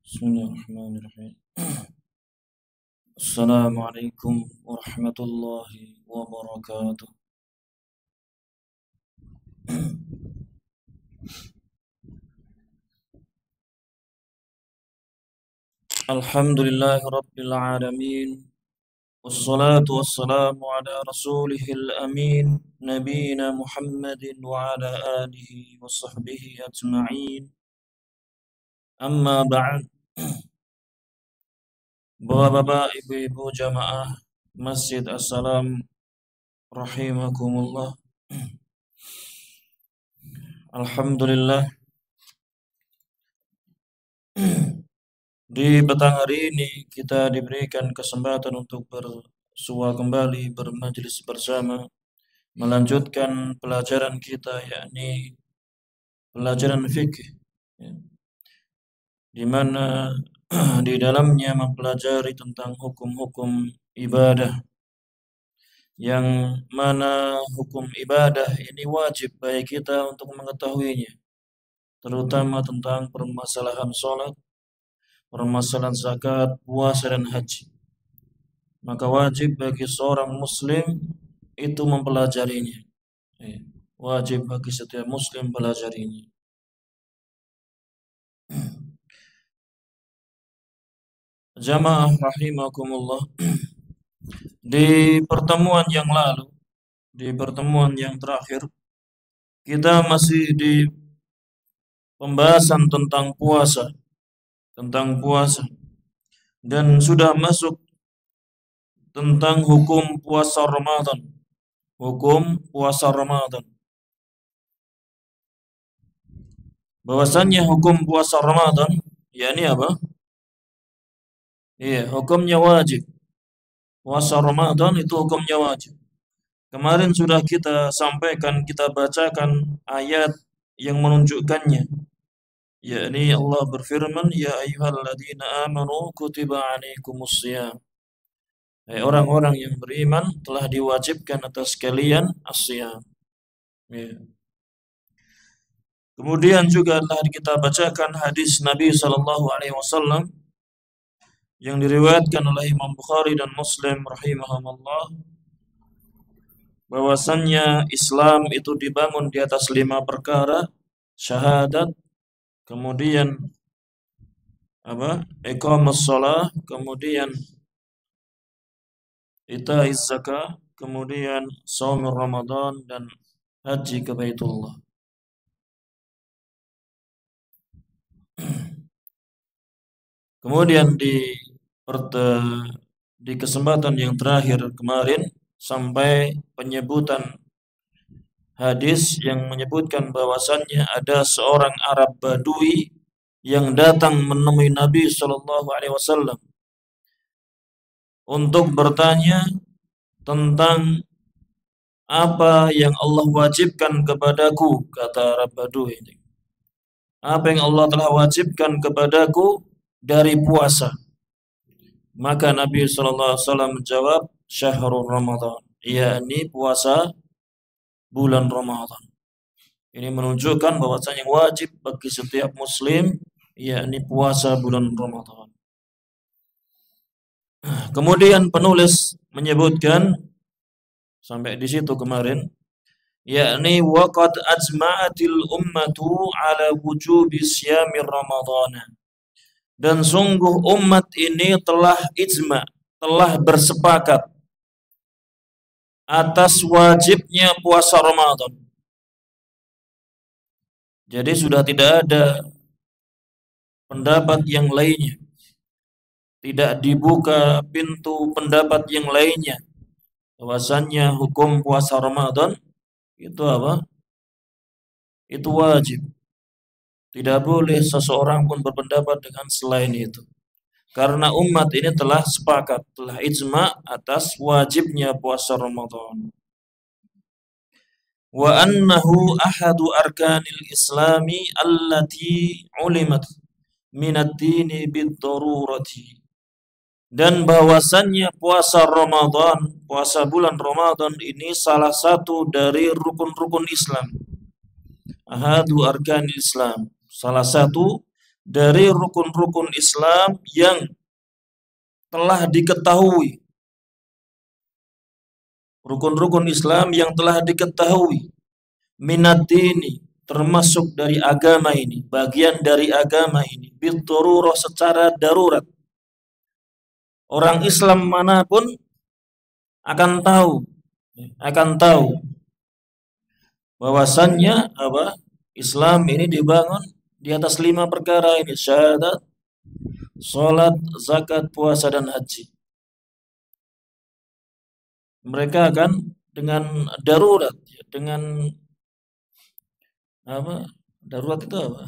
Bismillahirrahmanirrahim. Assalamualaikum warahmatullahi wabarakatuh. Alhamdulillahi rabbil alamin. Wassalatu wassalamu ala rasulihil amin. Nabiyina Muhammadin wa ala alihi wa sahbihi ajma'in. Amma ba'd. Bapak-bapak, ibu-ibu jamaah Masjid As-Salam rahimakumullah. Alhamdulillah, di petang hari ini kita diberikan kesempatan untuk bersua kembali, bermajlis bersama, melanjutkan pelajaran kita, yakni pelajaran fikih, ya, di mana di dalamnya mempelajari tentang hukum-hukum ibadah, yang mana hukum ibadah ini wajib bagi kita untuk mengetahuinya, terutama tentang permasalahan sholat, permasalahan zakat, puasa dan haji. Maka wajib bagi seorang muslim itu mempelajarinya. Wajib bagi setiap muslim mempelajarinya. Jamaah rahimakumullah. Di pertemuan yang lalu, di pertemuan yang terakhir, kita masih di pembahasan tentang puasa, dan sudah masuk tentang hukum puasa Ramadan. Hukum puasa Ramadan. Bahwasannya hukum puasa Ramadan, yakni apa? Iya, hukumnya wajib. Puasa Ramadan itu hukumnya wajib. Kemarin sudah kita sampaikan, kita bacakan ayat yang menunjukkannya. Yakni Allah berfirman, ya ayyuhalladzina amanu kutiba alaikumusshiyam. Hai orang-orang yang beriman, telah diwajibkan atas kalian as-shiyam. Ya. Kemudian juga telah kita bacakan hadis Nabi sallallahu alaihi wasallam yang diriwayatkan oleh Imam Bukhari dan Muslim rahimahumullah, bahwasannya Islam itu dibangun di atas 5 perkara: syahadat, kemudian iqamus shalah, kemudian itaiz zakah, kemudian shaum Ramadan dan haji ke Baitullah. Kemudian di kesempatan yang terakhir kemarin sampai penyebutan hadis yang menyebutkan bahwasannya ada seorang Arab Badui yang datang menemui Nabi Shallallahu Alaihi Wasallam untuk bertanya tentang apa yang Allah wajibkan kepadaku, kata Arab Badui ini. Apa yang Allah telah wajibkan kepadaku dari puasa. Maka Nabi SAW menjawab, syahrul Ramadan, yakni puasa bulan Ramadan. Ini menunjukkan bahwasanya wajib bagi setiap muslim, yakni puasa bulan Ramadan. Kemudian penulis menyebutkan sampai di situ kemarin, yakni waqad ajma'atil ummatu ala wujubi siyami ramadhana. Dan sungguh umat ini telah ijma, telah bersepakat atas wajibnya puasa Ramadan. Jadi sudah tidak ada pendapat yang lainnya. Tidak dibuka pintu pendapat yang lainnya. Bahwasannya hukum puasa Ramadan itu apa? Itu wajib. Tidak boleh seseorang pun berpendapat dengan selain itu. Karena umat ini telah sepakat, telah ijma atas wajibnya puasa Ramadan. Wa annahu ahadu arkanil islami allati ulimat minad dini bid-darurati. Dan bahwasannya puasa Ramadan, puasa bulan Ramadan ini salah satu dari rukun-rukun Islam. Ahadu arkanil Islam, salah satu dari rukun-rukun Islam yang telah diketahui. Rukun-rukun Islam yang telah diketahui. Minad dini, termasuk dari agama ini, bagian dari agama ini. Bid-darurah, secara darurat. Orang Islam manapun akan tahu bahwasannya apa? Islam ini dibangun di atas 5 perkara ini: syahadat, salat, zakat, puasa, dan haji. Mereka akan dengan darurat, dengan apa? Darurat itu apa?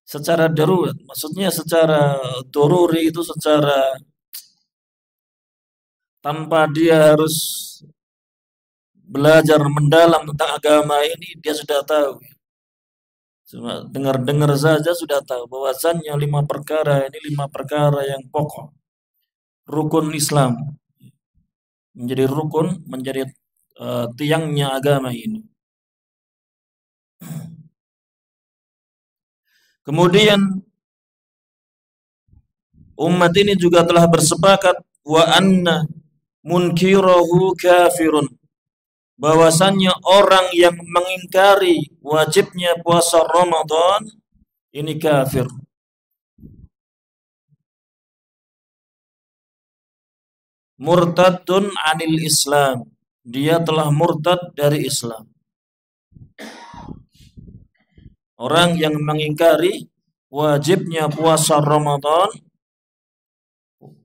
Secara darurat, maksudnya secara doruri itu secara tanpa dia harus belajar mendalam tentang agama ini, dia sudah tahu. Cuma dengar-dengar saja sudah tahu bahwasannya 5 perkara ini 5 perkara yang pokok. Rukun Islam. Menjadi rukun, menjadi tiangnya agama ini. Kemudian umat ini juga telah bersepakat wa anna munkirahu kafirun, bahwasannya orang yang mengingkari wajibnya puasa Ramadan ini kafir. Murtadun anil Islam, dia telah murtad dari Islam. Orang yang mengingkari wajibnya puasa Ramadan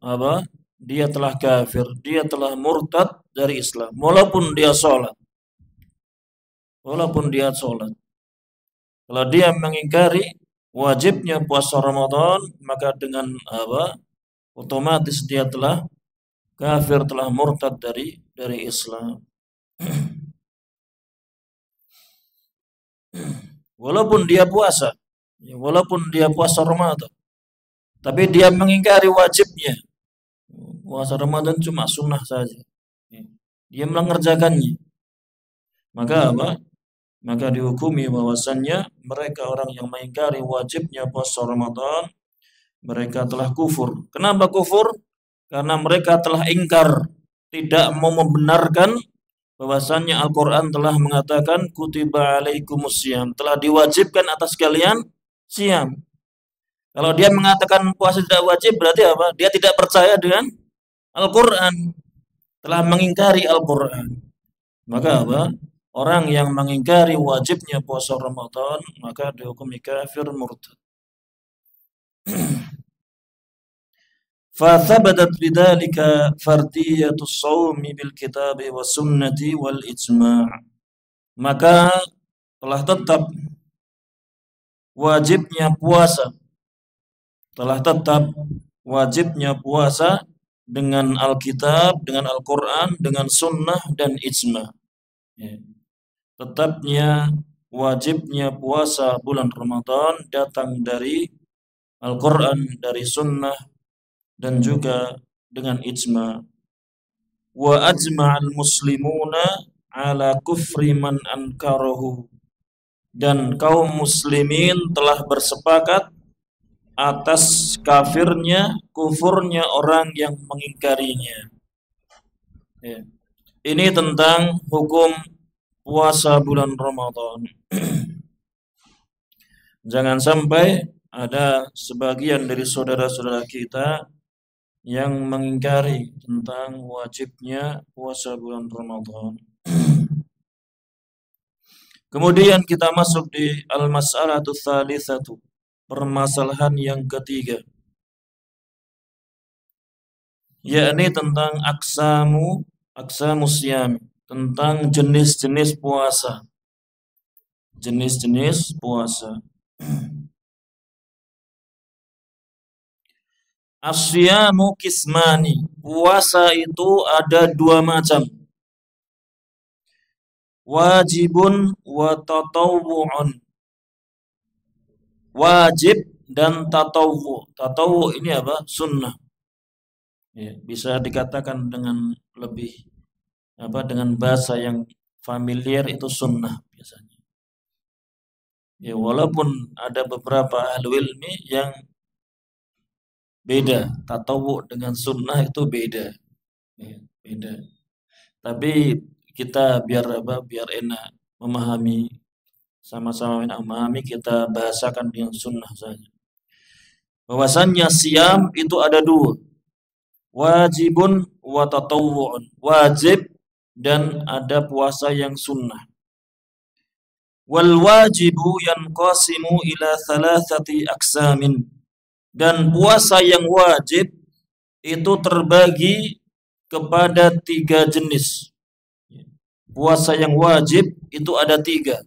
apa? Dia telah kafir, dia telah murtad dari Islam walaupun dia sholat. Walaupun dia sholat. Kalau dia mengingkari wajibnya puasa Ramadan, maka dengan apa? Otomatis dia telah kafir, telah murtad dari Islam. Walaupun dia puasa, walaupun dia puasa Ramadan, tapi dia mengingkari wajibnya. Puasa Ramadan cuma sunnah saja. Dia mengerjakannya. Maka apa? Maka dihukumi bahwasannya mereka orang yang mengingkari wajibnya puasa Ramadan, mereka telah kufur. Kenapa kufur? Karena mereka telah ingkar, tidak mau membenarkan bahwasannya Al-Quran telah mengatakan kutiba alaikumusiyam, telah diwajibkan atas kalian siam. Kalau dia mengatakan puasa tidak wajib, berarti apa? Dia tidak percaya dengan Al-Quran, telah mengingkari Al-Quran. Maka apa? Orang yang mengingkari wajibnya puasa Ramadan, maka dihukumi kafir murtad. فثبتت بذلك فردية الصوم بالكتاب والسنة والإجماع. Maka telah tetap wajibnya puasa, telah tetap wajibnya puasa dengan Alkitab, dengan Al-Quran, dengan Sunnah dan Ijma. Tetapnya wajibnya puasa bulan Ramadan datang dari Al-Quran, dari Sunnah, dan juga dengan ijma. Wa ajma'al muslimuna ala kufri man ankarahu. Dan kaum muslimin telah bersepakat atas kafirnya, kufurnya orang yang mengingkarinya. Ya. Ini tentang hukum puasa bulan Ramadan. Jangan sampai ada sebagian dari saudara-saudara kita yang mengingkari tentang wajibnya puasa bulan Ramadan. Kemudian kita masuk di al-mas'alatu tsalitsatu, permasalahan yang ketiga, yakni tentang aksamu siyam, tentang jenis-jenis puasa. Jenis-jenis puasa. Asyamu kismani. Puasa itu ada dua macam. Wajibun wa tatawwu'un. Wajib dan tatawwu'. Tatawwu' ini apa? Sunnah. Ya, bisa dikatakan dengan lebih dengan bahasa yang familiar itu sunnah biasanya. Ya, walaupun ada beberapa ahli ilmi yang beda, tatawwu dengan sunnah itu beda. Ya, beda. Tapi kita biar enak memahami, sama-sama memahami, kita bahasakan dengan sunnah saja. Bahwasannya siam itu ada dua. Wajibun wa tatawwu'un. Wajib dan ada puasa yang sunnah. Wal wajibu yanqasimu ila thalathati aksamin. Dan puasa yang wajib itu terbagi kepada tiga jenis. Puasa yang wajib itu ada tiga.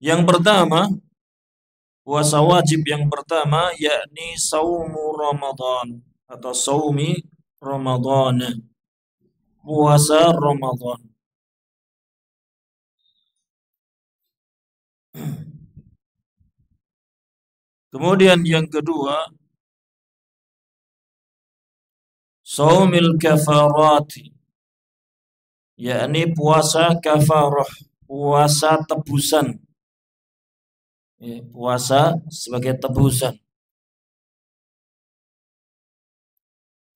Yang pertama, puasa wajib yang pertama yakni saumu Ramadan atau saumi Ramadan. Puasa Ramadan. Kemudian yang kedua, saumil kafarati, yakni puasa kafarah, puasa tebusan. Ya, puasa sebagai tebusan.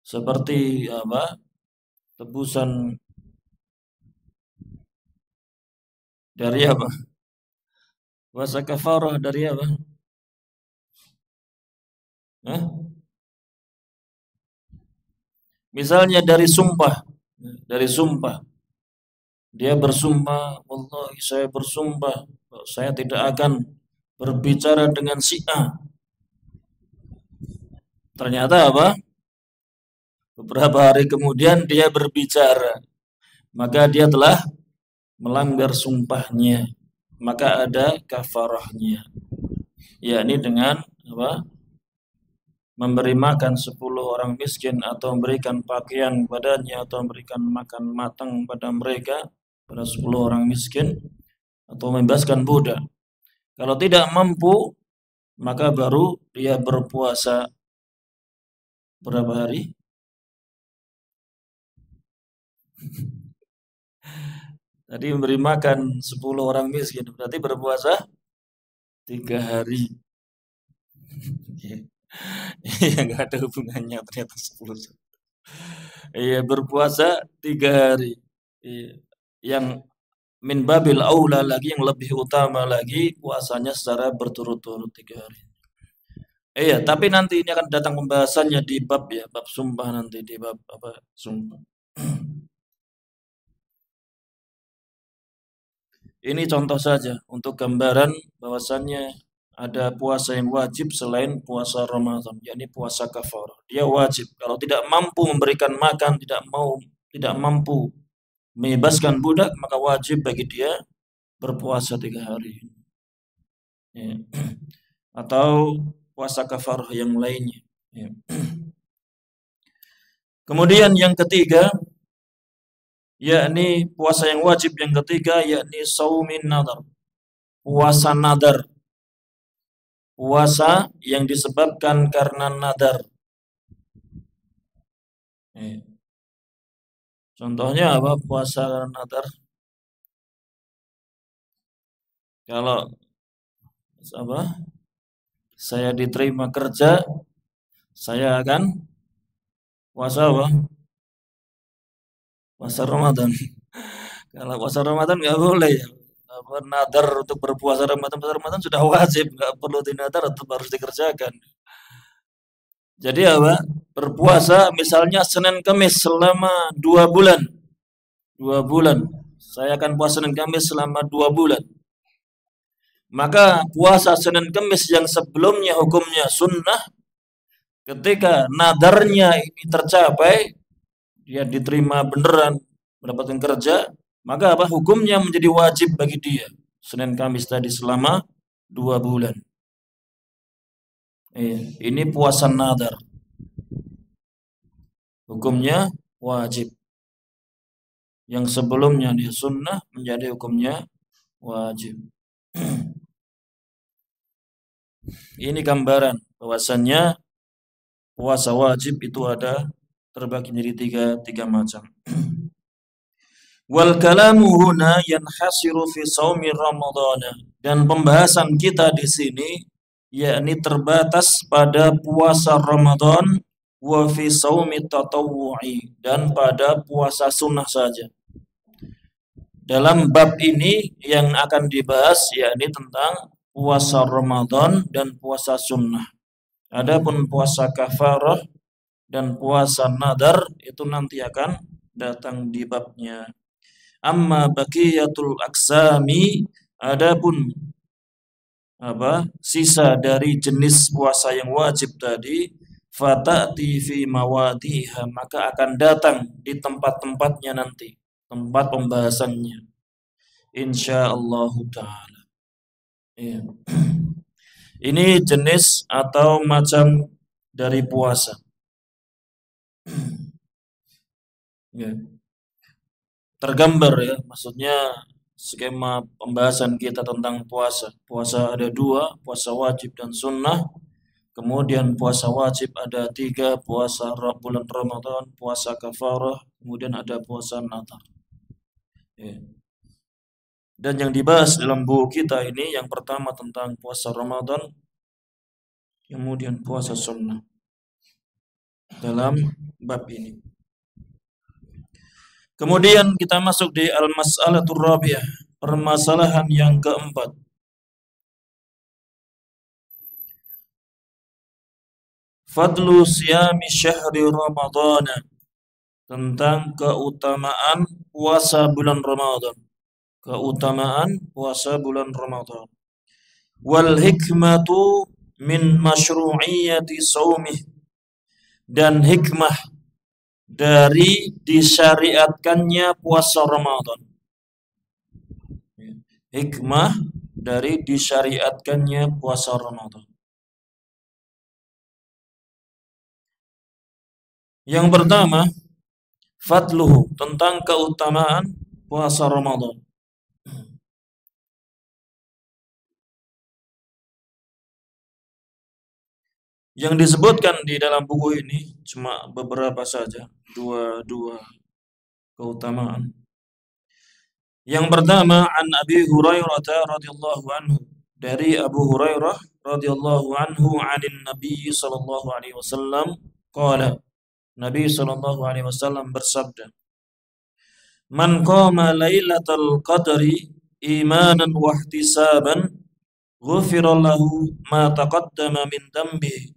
Seperti apa? Tebusan dari apa? Puasa kafarah dari apa? Hah? Misalnya dari sumpah. Dari sumpah. Dia bersumpah, wallahi saya bersumpah, saya tidak akan berbicara dengan si A. Ternyata apa? Beberapa hari kemudian dia berbicara. Maka dia telah melanggar sumpahnya. Maka ada kafarahnya. Yakni dengan apa? Memberi makan 10 orang miskin, atau memberikan pakaian badannya, atau memberikan makan matang pada mereka, pada 10 orang miskin, atau membebaskan budak. Kalau tidak mampu, maka baru dia berpuasa berapa hari? Tadi memberi makan 10 orang miskin, berarti berpuasa 3 hari. Iya, nggak ada hubungannya ternyata 10. Iya, berpuasa 3 hari. Iya. Yang min babil aula lagi, yang lebih utama lagi, puasanya secara berturut-turut 3 hari. Iya, tapi nanti ini akan datang pembahasannya di bab bab sumpah, nanti di bab apa sumpah. Ini contoh saja untuk gambaran bahwasannya ada puasa yang wajib selain puasa Ramadan, yakni puasa kafarah. Dia wajib. Kalau tidak mampu memberikan makan, tidak mampu membebaskan budak, maka wajib bagi dia berpuasa 3 hari. Ya. Atau puasa kafarah yang lainnya. Ya. Kemudian yang ketiga, yakni puasa yang wajib yang ketiga, yakni saumin nadar. Puasa nadar. Puasa yang disebabkan karena nadar. Contohnya apa puasa nadar? Kalau apa? Saya diterima kerja, saya akan puasa apa? Puasa Ramadan. Kalau puasa Ramadan nggak boleh ya. Apa, nadar untuk berpuasa Ramadan, puasa Ramadan sudah wajib, nggak perlu dinadar, tetap harus dikerjakan. Jadi apa? Berpuasa misalnya Senin Kamis selama 2 bulan. 2 bulan. Saya akan puasa Senin Kamis selama 2 bulan. Maka puasa Senin Kamis yang sebelumnya hukumnya sunnah, ketika nadarnya ini tercapai, dia diterima beneran mendapatkan kerja, maka apa hukumnya menjadi wajib bagi dia Senin Kamis tadi selama 2 bulan. Ini puasa nadar, hukumnya wajib. Yang sebelumnya dia sunnah menjadi hukumnya wajib. Ini gambaran bahwasannya puasa wajib itu ada terbagi menjadi tiga macam. Wal kalamu huna yanhasiru fi shaumi ramadhana, dan pembahasan kita di sini yakni terbatas pada puasa Ramadan, wa fi shaumi tatawwu'i, dan pada puasa sunnah saja. Dalam bab ini yang akan dibahas yakni tentang puasa Ramadan dan puasa sunnah. Adapun puasa kafarah dan puasa nadar itu nanti akan datang di babnya. Amma baqiyatul aksami, adapun sisa dari jenis puasa yang wajib tadi, fatati fi mawadiha, maka akan datang di tempat-tempatnya nanti, tempat pembahasannya, insyaallah taala. Ya. Ini jenis atau macam dari puasa. Ya. Tergambar ya, maksudnya skema pembahasan kita tentang puasa. Puasa ada 2, puasa wajib dan sunnah. Kemudian puasa wajib ada 3, puasa bulan Ramadan, puasa kafarah, kemudian ada puasa nadar. Ya. Dan yang dibahas dalam buku kita ini yang pertama tentang puasa Ramadan, kemudian puasa sunnah dalam bab ini. Kemudian kita masuk di al-mas'alatur rabi'ah, permasalahan yang keempat. Fadlu siyami syahri Ramadhan, tentang keutamaan puasa bulan Ramadan. Keutamaan puasa bulan Ramadan. Wal hikmatu min masyru'iyyati shaumih, dan hikmah dari disyariatkannya puasa Ramadan. Hikmah dari disyariatkannya puasa Ramadan. Yang pertama, fadluhu, tentang keutamaan puasa Ramadan. Yang disebutkan di dalam buku ini cuma beberapa saja, dua keutamaan. Yang pertama, an Abi Hurairah radhiyallahu anhu, dari Abu Hurairah radhiyallahu anhu, anin Nabi sallallahu alaihi wasallam qala, Nabi sallallahu alaihi wasallam bersabda, man qama lailatal qadri imanan wa ihtisaban ghufira lahu ma taqaddama min dhanbihi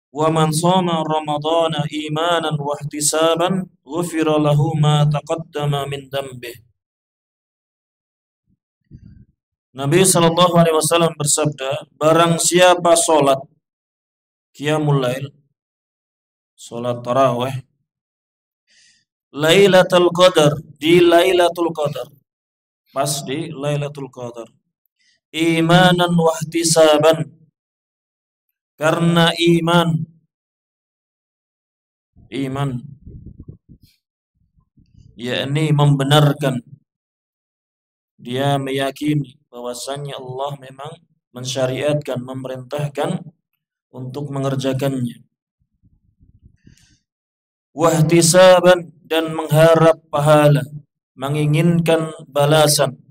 wa man shoma ramadhana imanan wa ihtisaban ghufira lahu ma taqaddama min dhanbihi. Nabi sallallahu alaihi wasallam bersabda, barang siapa salat qiyamul lail, salat tarawih, Lailatul Qadar, di Lailatul Qadar, pas di Lailatul Qadar, imanan wa ihtisaban, karena iman yakni membenarkan, dia meyakini bahwasannya Allah memang mensyariatkan, memerintahkan untuk mengerjakannya. Wahtisaban, dan mengharap pahala, menginginkan balasan.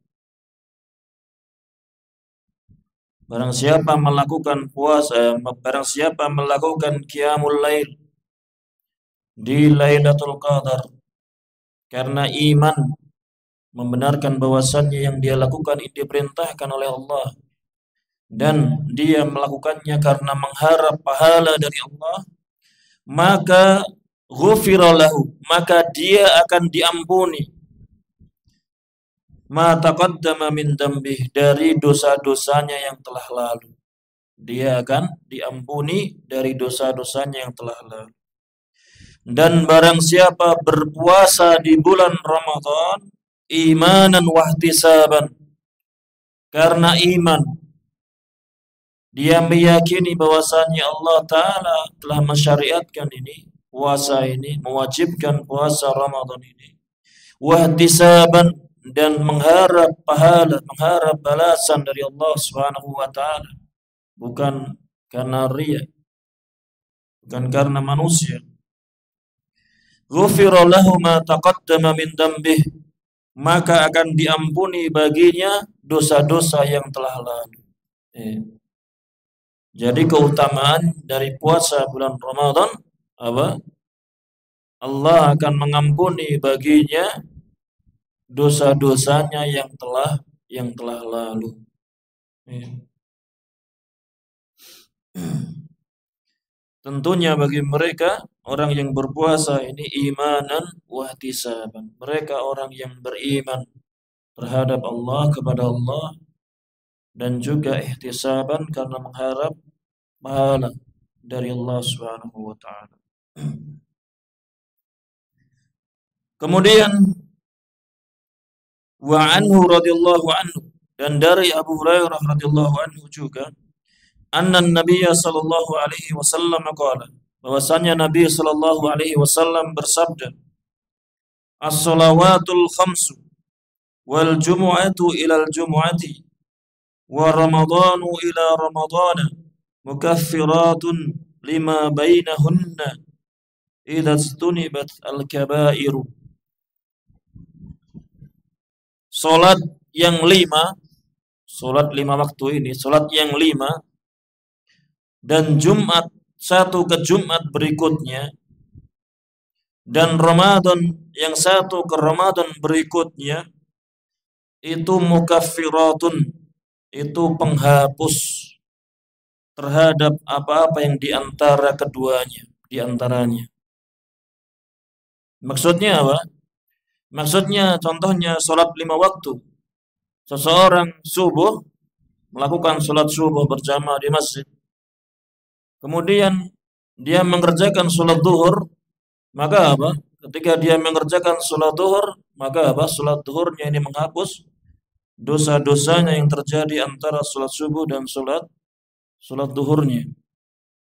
Barang siapa melakukan puasa, barang siapa melakukan qiyamul lail di Lailatul Qadar karena iman membenarkan bahwasannya yang dia lakukan itu diperintahkan oleh Allah dan dia melakukannya karena mengharap pahala dari Allah, maka ghufira lahu, maka dia akan diampuni ma taqaddama min dambih, dari dosa-dosanya yang telah lalu. Dia akan diampuni dari dosa-dosanya yang telah lalu. Dan barang siapa berpuasa di bulan Ramadan imanan wahtisaban, karena iman dia meyakini bahwasanya Allah Ta'ala telah mensyariatkan ini, puasa ini, mewajibkan puasa Ramadan ini, wahtisaban, dan mengharap pahala, mengharap balasan dari Allah Subhanahu wa Ta'ala, bukan karena riya, bukan karena manusia. Ghufira lahu ma taqaddama min dambih, maka akan diampuni baginya dosa-dosa yang telah lalu. Jadi keutamaan dari puasa bulan Ramadan apa? Allah akan mengampuni baginya dosa-dosanya yang telah lalu. Tentunya bagi mereka orang yang berpuasa ini imanan wahtisaban. Mereka orang yang beriman terhadap Allah, kepada Allah, dan juga ihtisaban karena mengharap pahala dari Allah Subhanahu wa taala. Kemudian wa anhu radhiyallahu anhu, dan dari Abu Hurairah radhiyallahu anhu juga, anna Nabiy sallallahu alaihi wasallam qala, bahwasanya Nabi sallallahu alaihi wasallam bersabda, as-salawatul khamsu wal jumu'atu ilal jumu'ati wa ramadhanu ila ramadhana mukaffiratun lima bainahunna idza istunibat al-kaba'iru. Salat yang 5, salat 5 waktu ini, salat yang 5 dan Jumat satu ke Jumat berikutnya, dan Ramadan yang satu ke Ramadan berikutnya, itu mukaffiratun, itu penghapus terhadap apa-apa yang diantara keduanya, diantaranya. Maksudnya apa? Maksudnya contohnya sholat 5 waktu. Seseorang subuh melakukan sholat subuh berjamaah di masjid. Kemudian dia mengerjakan sholat duhur, maka apa? Ketika dia mengerjakan sholat duhur, maka apa? Sholat duhurnya ini menghapus dosa-dosanya yang terjadi antara sholat subuh dan sholat duhurnya.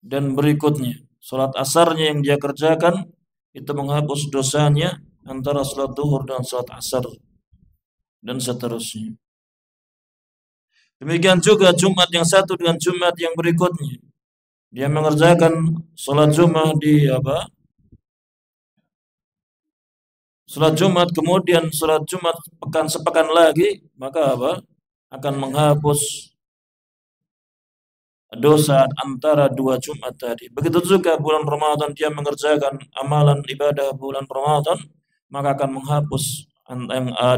Dan berikutnya, sholat asarnya yang dia kerjakan itu menghapus dosanya antara sholat duhur dan sholat asar, dan seterusnya. Demikian juga Jumat yang satu dengan Jumat yang berikutnya. Dia mengerjakan sholat Jumat di apa? Sholat Jumat, kemudian sholat Jumat sepekan lagi, maka apa? Akan menghapus dosa antara 2 Jumat tadi. Begitu juga bulan Ramadan dia mengerjakan amalan ibadah bulan Ramadan, maka akan menghapus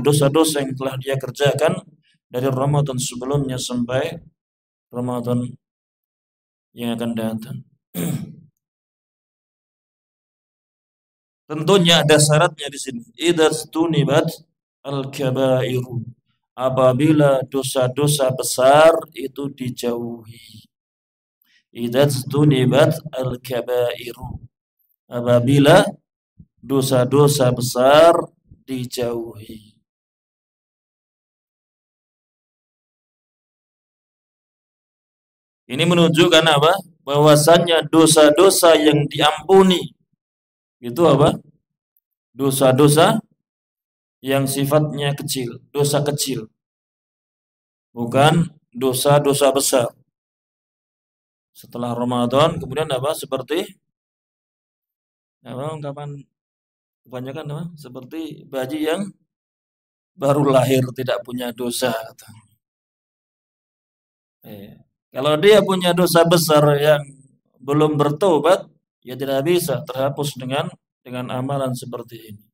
dosa-dosa yang telah dia kerjakan dari Ramadan sebelumnya sampai Ramadan yang akan datang. Tentunya ada syaratnya di sini. Idza stunibat al-kabairu, apabila dosa-dosa besar itu dijauhi. Idza stunibat al-kabairu, apabila dosa-dosa besar dijauhi. Ini menunjukkan apa? Bahwasannya dosa-dosa yang diampuni itu apa? Dosa-dosa yang sifatnya kecil, dosa kecil. Bukan dosa-dosa besar. Setelah Ramadan kemudian apa? Seperti apa? Ungkapan kebanyakan apa? Seperti bayi yang baru lahir tidak punya dosa. Kalau dia punya dosa besar yang belum bertobat, ya tidak bisa terhapus dengan amalan seperti ini.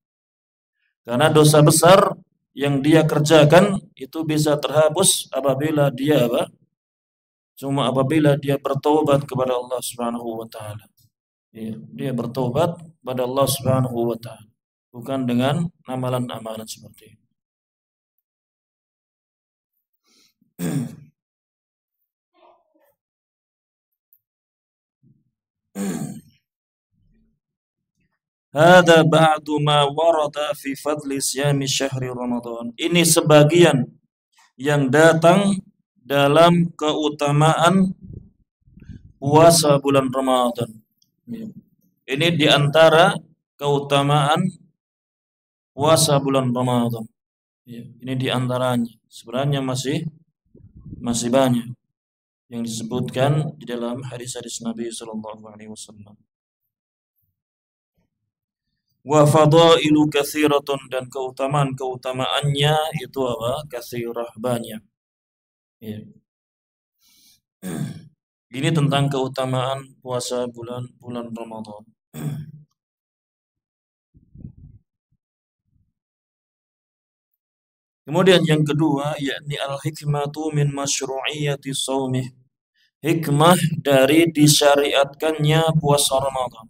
Karena dosa besar yang dia kerjakan itu bisa terhapus apabila dia apa? Cuma apabila dia bertobat kepada Allah Subhanahu wa taala. Ya, dia bertobat kepada Allah Subhanahu wa taala, bukan dengan amalan-amalan seperti ini. Hada ba'du ma warada fi fadli siyami syahri Ramadan. Ini sebagian yang datang dalam keutamaan puasa bulan Ramadan. Ini di antara keutamaan puasa bulan Ramadan. Ini di antaranya. Sebenarnya masih banyak yang disebutkan di dalam hadis-hadis Nabi sallallahu alaihi wasallam. Wa fadailu katsiratun, dan keutamaan-keutamaannya itu apa? Katsirah, banyak. Ya. Ini tentang keutamaan puasa bulan Ramadan. Kemudian yang kedua yakni al-hikmatu min masyru'iyyati shaumih. Hikmah dari disyariatkannya puasa Ramadan.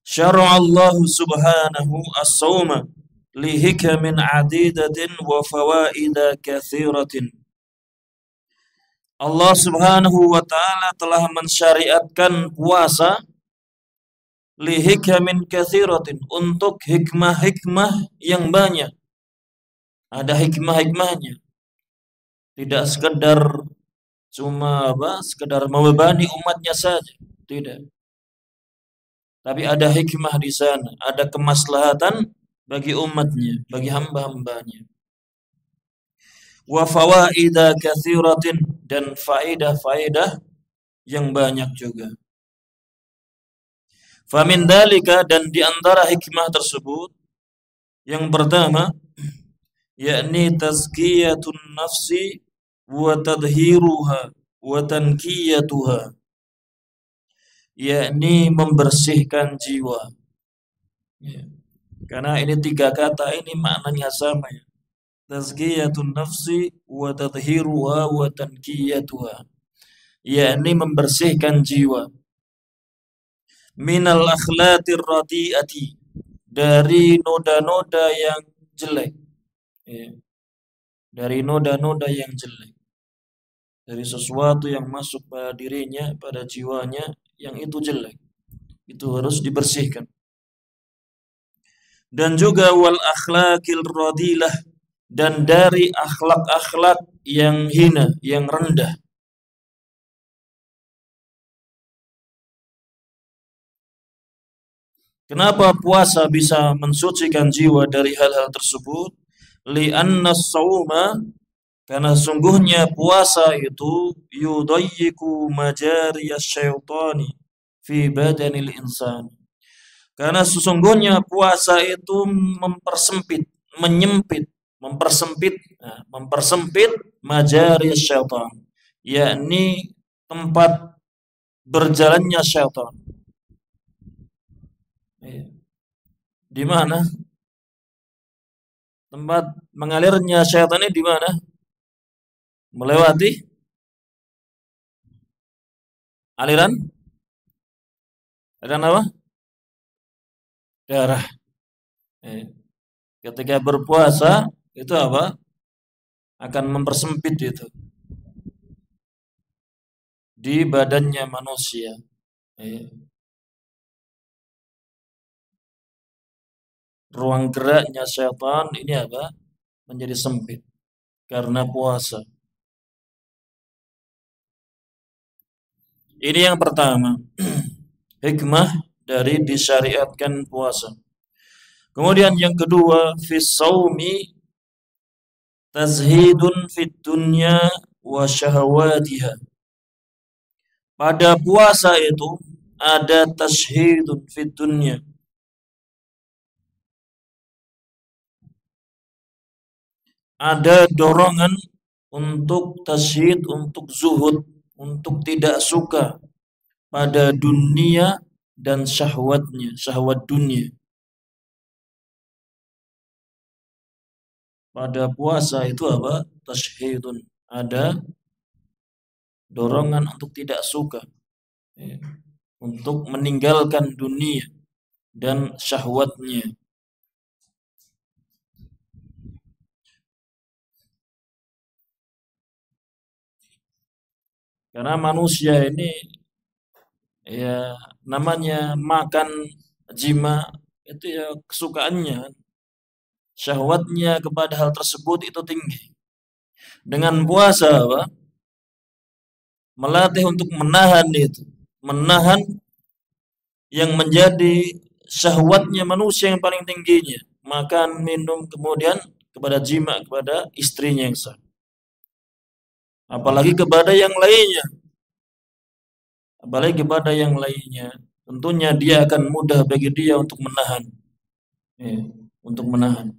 Syara'a Allah subhanahu as-sawma li hikamin adidatin wa fawaida katsiratin. Allah subhanahu wa ta'ala telah mensyariatkan puasa li hikamin katsiratin, untuk hikmah-hikmah yang banyak. Ada hikmah-hikmahnya. Tidak sekedar sekedar membebani umatnya saja, tidak. Tapi ada hikmah di sana, ada kemaslahatan bagi umatnya, bagi hamba-hambanya. Wa fawaida katsiratin, dan faedah-faedah yang banyak juga. Famin dalika, dan di antara hikmah tersebut yang pertama yakni tazkiyatun nafsi wa tadhiruha wa tankiyatuha, yakni membersihkan jiwa. Ya. Karena ini tiga kata ini maknanya sama, ya. Tazkiyatun nafsi wa tadhiruha wa tankiyatuha, yakni membersihkan jiwa. Minal akhlatir radiati, dari noda-noda yang jelek. Ya. Dari noda-noda yang jelek. Dari sesuatu yang masuk pada dirinya, pada jiwanya yang itu jelek. Itu harus dibersihkan. Dan juga wal akhlaqil radilah, dan dari akhlak-akhlak yang hina, yang rendah. Kenapa puasa bisa mensucikan jiwa dari hal-hal tersebut? Li'anna as-sawma, karena sungguhnya puasa itu yudayyiku majariyas syaitani fi badanil insan. Karena sesungguhnya puasa itu mempersempit majariyas syaitan, yakni tempat berjalannya syaitan. Di mana? Tempat mengalirnya syaitan ini di mana? Melewati aliran apa? Darah. Ketika berpuasa itu apa? Akan mempersempit itu di badannya manusia. Ruang geraknya syaitan ini apa? Menjadi sempit karena puasa. Ini yang pertama. Hikmah dari disyariatkan puasa. Kemudian yang kedua, fis shaumi tazhidun fid dunya wa syahawatiha. Pada puasa itu ada tazhidun fid dunya. ada dorongan untuk tasyid, untuk zuhud, untuk tidak suka pada dunia dan syahwatnya, syahwat dunia. Pada puasa itu apa? Tasyhidun. Ada dorongan untuk tidak suka, ya, untuk meninggalkan dunia dan syahwatnya. Karena manusia ini ya namanya makan jima itu ya kesukaannya, syahwatnya kepada hal tersebut itu tinggi. Dengan puasa apa? Melatih untuk menahan itu, menahan yang menjadi syahwatnya manusia yang paling tingginya, makan, minum, kemudian kepada jima, kepada istrinya yang sah. Apalagi kepada yang lainnya. Apalagi kepada yang lainnya. Tentunya dia akan mudah bagi dia untuk menahan. Ya, untuk menahan.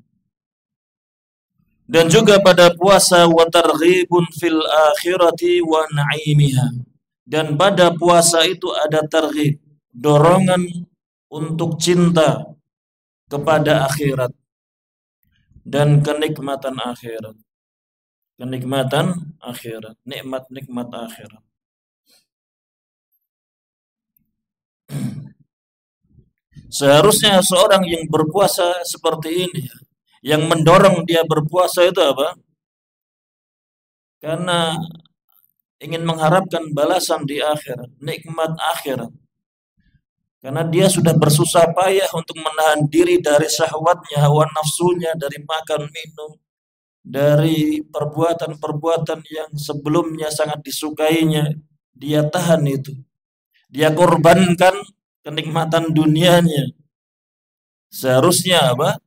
Dan juga pada puasa wa targhibun fil akhirati wa na'imiha. Dan pada puasa itu ada targhib, dorongan untuk cinta kepada akhirat dan kenikmatan akhirat. Kenikmatan akhirat, nikmat-nikmat akhirat. Seharusnya seorang yang berpuasa seperti ini, yang mendorong dia berpuasa itu apa? Karena ingin mengharapkan balasan di akhirat, nikmat akhirat. Karena dia sudah bersusah payah untuk menahan diri dari syahwatnya, hawa nafsunya, dari makan minum, dari perbuatan-perbuatan yang sebelumnya sangat disukainya. Dia tahan itu. Dia korbankan kenikmatan dunianya. Seharusnya apa?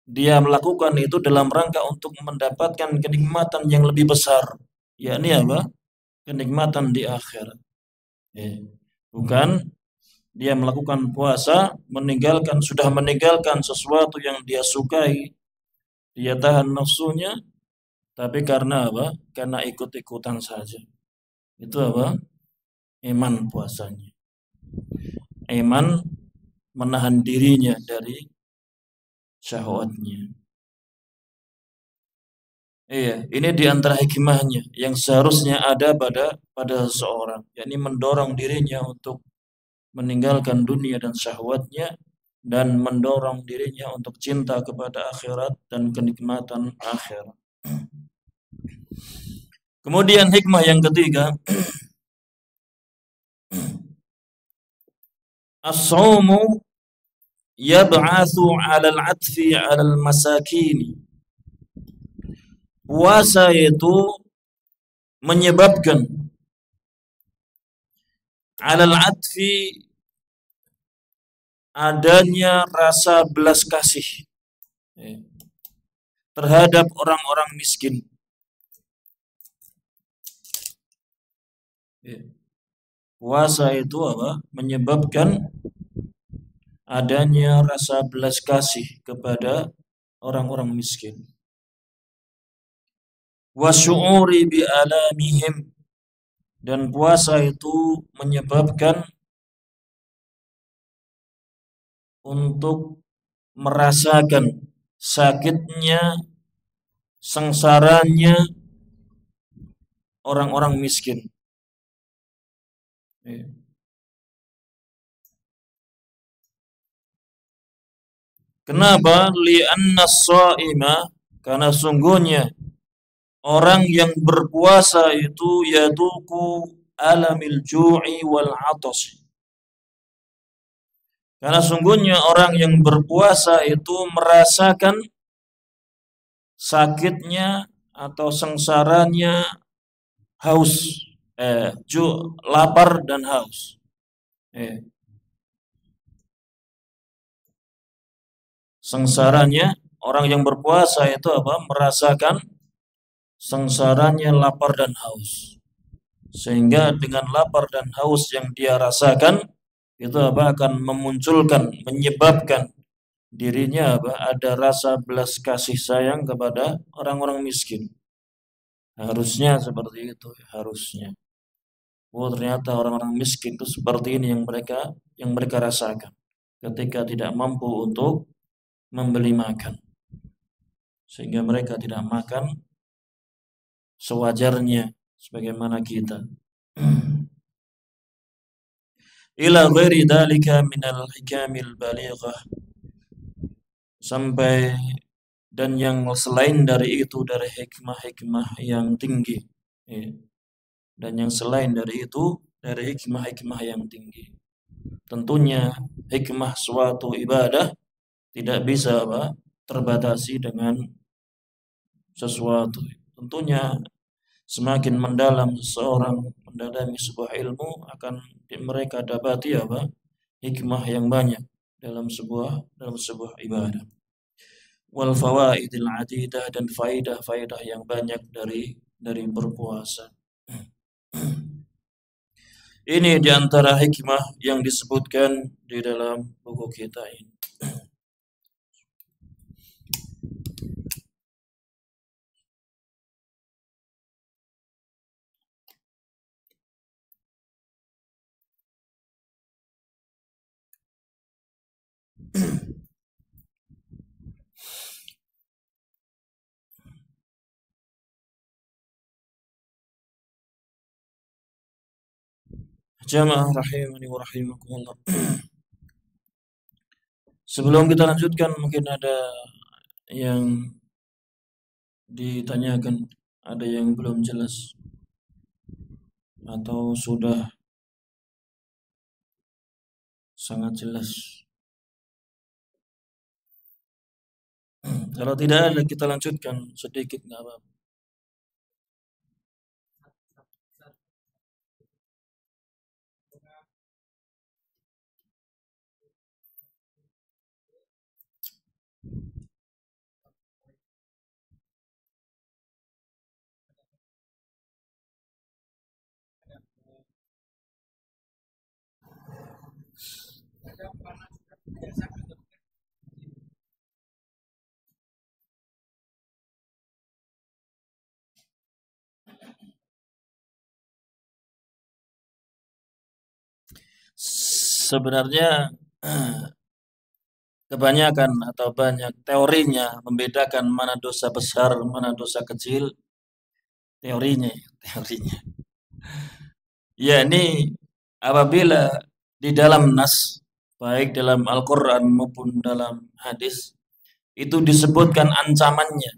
Dia melakukan itu dalam rangka untuk mendapatkan kenikmatan yang lebih besar, yakni apa? Kenikmatan di akhirat. Bukan dia melakukan puasa sudah meninggalkan sesuatu yang dia sukai, dia tahan nafsunya, tapi karena apa? Karena ikut-ikutan saja. Itu apa? Iman puasanya. Iman menahan dirinya dari syahwatnya. Iya, ini diantara hikmahnya yang seharusnya ada pada seseorang, yakni mendorong dirinya untuk meninggalkan dunia dan syahwatnya dan mendorong dirinya untuk cinta kepada akhirat dan kenikmatan akhirat. Kemudian hikmah yang ketiga, as-shaumu yab'atsu 'ala al-'atfi 'ala al-masakin. Puasa itu menyebabkan 'ala al-'atfi adanya rasa belas kasih terhadap orang-orang miskin. Puasa itu apa? Menyebabkan adanya rasa belas kasih kepada orang-orang miskin. Wa syu'uri bi alamihim, dan puasa itu menyebabkan untuk merasakan sakitnya, sengsaranya orang-orang miskin. Kenapa? Li'anna as-sha'ima, karena sungguhnya orang yang berpuasa itu yaduku alamil ju'i wal 'atash. Karena sungguhnya orang yang berpuasa itu merasakan sakitnya atau sengsaranya haus, lapar dan haus. Sengsaranya orang yang berpuasa itu apa? Merasakan sengsaranya lapar dan haus. Sehingga dengan lapar dan haus yang dia rasakan itu apa? Akan menyebabkan dirinya apa? Ada rasa belas kasih sayang kepada orang-orang miskin. Harusnya seperti itu, harusnya. Oh, ternyata orang-orang miskin itu seperti ini yang mereka rasakan ketika tidak mampu untuk membeli makan, sehingga mereka tidak makan sewajarnya sebagaimana kita. Ila ghairi dzalika minal hikamil balighah, sampai dan yang selain dari itu dari hikmah-hikmah yang tinggi, ya. Dan yang selain dari itu dari hikmah-hikmah yang tinggi. Tentunya hikmah suatu ibadah tidak bisa apa, terbatasi dengan sesuatu. Tentunya semakin mendalam seseorang mendalami sebuah ilmu, akan mereka dapati apa? Hikmah yang banyak dalam sebuah ibadah. Wal fawaidil adidah, dan faidah-faidah yang banyak dari berpuasa. Ini diantara hikmah yang disebutkan di dalam buku kita ini. Jamaah rahimani wa rahimakumullah. Sebelum kita lanjutkan, mungkin ada yang ditanyakan, ada yang belum jelas atau sudah sangat jelas. Kalau tidak ada, kita lanjutkan sedikit, nggak apa-apa. Sebenarnya kebanyakan atau banyak teorinya membedakan mana dosa besar, mana dosa kecil. Teorinya. Ya, ini apabila di dalam nas, baik dalam Al-Quran maupun dalam hadis, itu disebutkan ancamannya.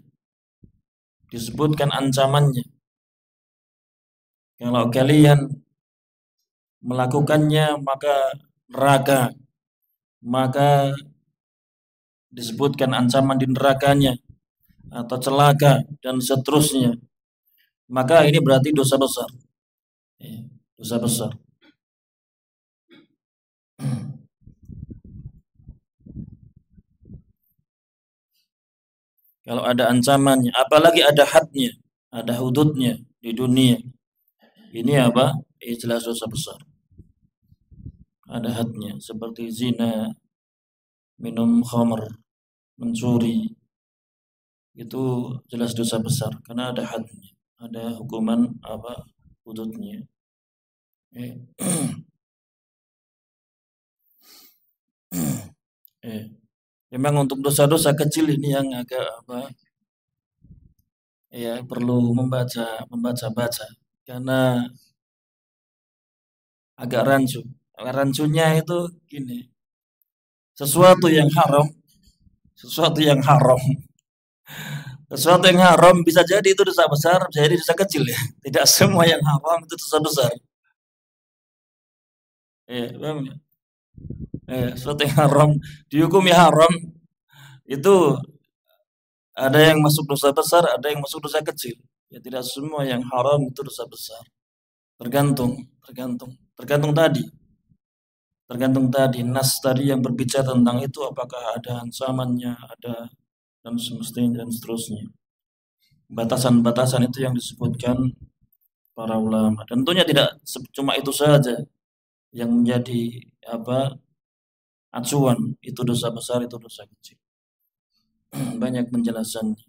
Kalau kalian melakukannya maka neraka, maka disebutkan ancaman di nerakanya atau celaka dan seterusnya. Maka ini berarti dosa besar. Dosa besar. Kalau ada ancamannya, apalagi ada hadnya, ada hududnya di dunia, ini apa? Jelas dosa besar. Ada hadnya, seperti zina, minum khamr, mencuri, itu jelas dosa besar karena ada hadnya, ada hukuman apa? Hududnya. Memang untuk dosa-dosa kecil ini yang agak apa? Ya, perlu membaca karena agak rancu. Rancunya itu gini. Sesuatu yang haram bisa jadi itu dosa besar, bisa jadi dosa kecil ya. Tidak semua yang haram itu dosa besar. Sesuatu yang haram dihukumi haram itu ada yang masuk dosa besar, ada yang masuk dosa kecil. Ya, tidak semua yang haram itu dosa besar. Tergantung tadi nas tadi yang berbicara tentang itu, apakah ada ancamannya, ada dan semestinya dan seterusnya. Batasan-batasan itu yang disebutkan para ulama. Tentunya tidak cuma itu saja yang menjadi apa acuan, itu dosa besar, itu dosa kecil. Banyak penjelasannya.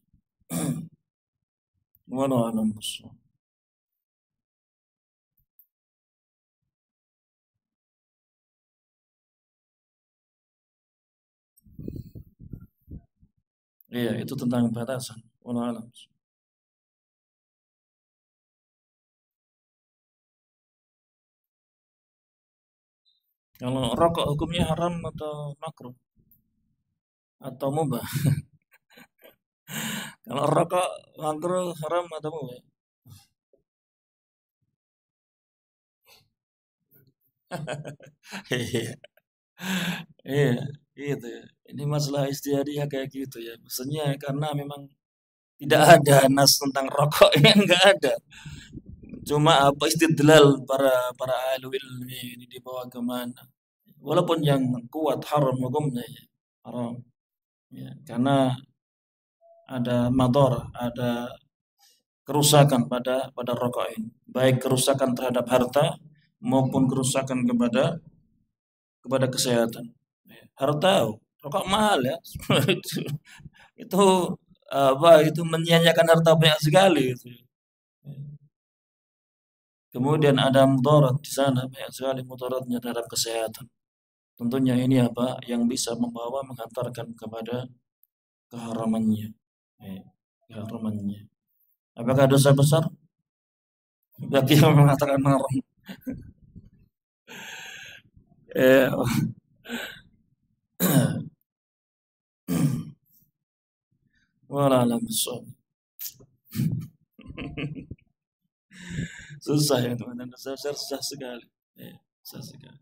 Wallahu a'lam bishawab. Iya, itu tentang batasan. Wallahu a'lam. Kalau rokok hukumnya haram atau makruh atau mubah? Kalau rokok makruh, haram atau mubah? Iya, iya, gitu ya. Ini masalah istihadiyah kayak gitu ya. Maksudnya karena memang tidak ada nas tentang rokok yang enggak ada. Cuma apa istidlal para para ahli ilmi ini dibawa kemana? Walaupun yang kuat haram hukumnya ya, haram. Ya, karena ada mador, ada kerusakan pada rokok ini, baik kerusakan terhadap harta maupun kerusakan kepada kesehatan. Ya, harta, rokok mahal ya, itu apa itu menyia-nyiakan harta banyak sekali itu. Kemudian ada mudarat di sana banyak sekali mudaratnya terhadap kesehatan. Tentunya ini apa yang bisa membawa menghantarkan kepada keharamannya. Eh, keharamannya. Apakah dosa besar? Bagi yang mengatakan haram. Eh, wala alam bisawab. Susah ya teman-teman, susah sekali. Susah sekali.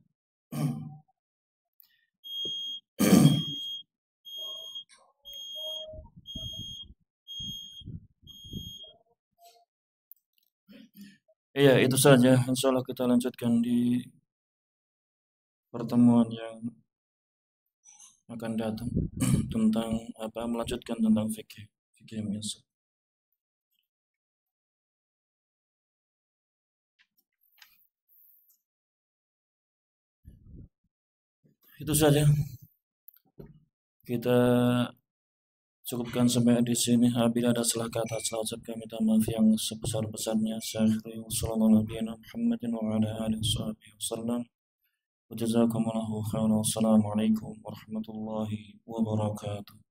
Iya, itu saja. Insya Allah kita lanjutkan di pertemuan yang akan datang tentang apa melanjutkan tentang fikih fikih misal. Itu saja. Kita cukupkan sampai di sini. Apabila ada salah kata, salah ucap kami minta maaf yang sebesar-besarnya. Sallallahu alaihi Muhammadin wa ala alihi wasallam. Wa jazakumullahu khairan. Wassalamualaikum warahmatullahi wabarakatuh.